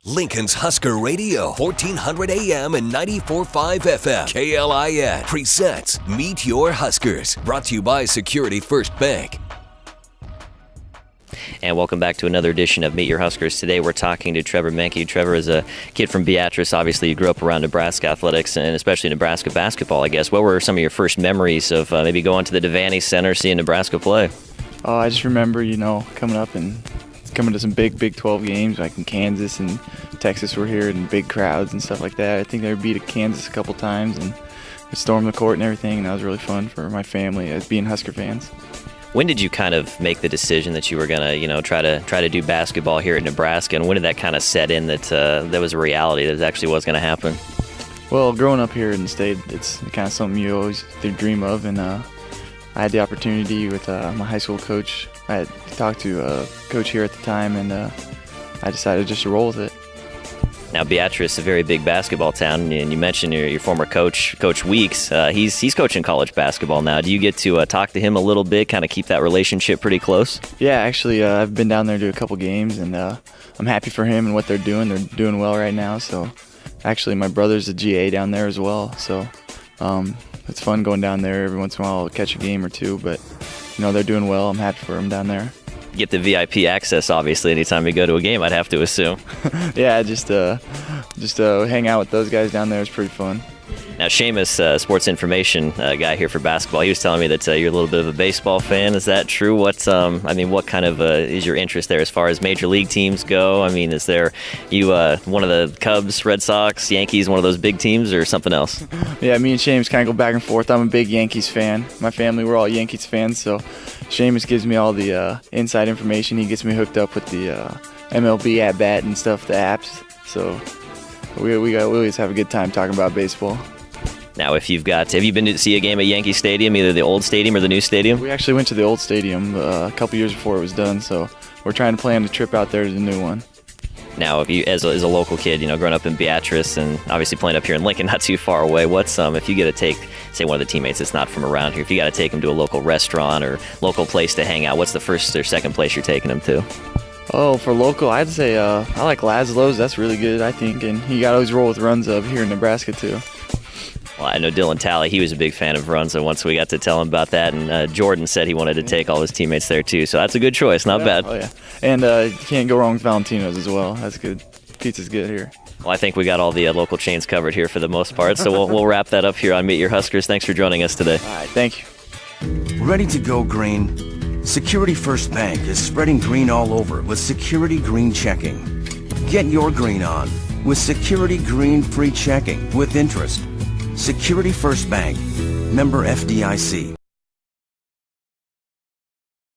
Lincoln's Husker Radio, 1400 AM and 94.5 FM. KLIN presents Meet Your Huskers. Brought to you by Security First Bank. And welcome back to another edition of Meet Your Huskers. Today we're talking to TrevorMenke. Trevor is a kid from Beatrice. Obviously, you grew up around Nebraska athletics and especially Nebraska basketball, I guess. What were some of your first memories of maybe going to the Devaney Center, seeing Nebraska play? Oh, I just remember, coming up and coming to some big 12 games, like in Kansas and Texas were here, and big crowds and stuff like that. I think they beat Kansas a couple times and stormed the court and everything, and that was really fun for my family as being Husker fans. When did you kind of make the decision that you were gonna, try to do basketball here at Nebraska, and when did that kind of set in that that was a reality, that it actually was going to happen? Well, growing up here in the state, it's kind of something you always dream of, and I had the opportunity with my high school coach. I had talked to a coach here at the time, and I decided just to roll with it. Now, Beatrice is a very big basketball town, and you mentioned your former coach, Coach Weeks. He's coaching college basketball now. Do you get to talk to him a little bit, kind of keep that relationship pretty close? Yeah, actually, I've been down there to a couple games, and I'm happy for him and what they're doing. They're doing well right now. So, actually, my brother's a GA down there as well. So, it's fun going down there every once in a while. I'll catch a game or two, but they're doing well. I'm happy for them down there. Get the VIP access, obviously, anytime you go to a game, I'd have to assume. Yeah, just hang out with those guys down there is pretty fun. Now, Seamus, sports information guy here for basketball, he was telling me that you're a little bit of a baseball fan. Is that true? What kind of is your interest there as far as major league teams go? I mean, is there one of the Cubs, Red Sox, Yankees, one of those big teams, or something else? Yeah, me and Seamus kind of go back and forth. I'm a big Yankees fan. My family, we're all Yankees fans, so Seamus gives me all the inside information. He gets me hooked up with the MLB at bat and stuff, the apps. So we always have a good time talking about baseball. Now, have you been to see a game at Yankee Stadium, either the old stadium or the new stadium? We actually went to the old stadium a couple years before it was done, so we're trying to plan a trip out there to the new one. Now, if you, as a local kid, growing up in Beatrice and obviously playing up here in Lincoln, not too far away, if you get to take, say, one of the teammates that's not from around here, if you got to take them to a local restaurant or local place to hang out, what's the first or second place you're taking them to? Oh, for local, I'd say I like Laszlo's. That's really good, I think, and you got to always roll with Runza here in Nebraska too. Well, I know Dylan Talley, he was a big fan of Runza once we got to tell him about that, and Jordan said he wanted to take all his teammates there too, so that's a good choice, not bad. Oh, yeah. And you can't go wrong with Valentino's as well. That's good. Pizza's good here. Well, I think we got all the local chains covered here for the most part, so we'll wrap that up here on Meet Your Huskers. Thanks for joining us today. All right, thank you. Ready to go green? Security First Bank is spreading green all over with Security Green Checking. Get your green on with Security Green Free Checking with interest. Security First Bank, member FDIC.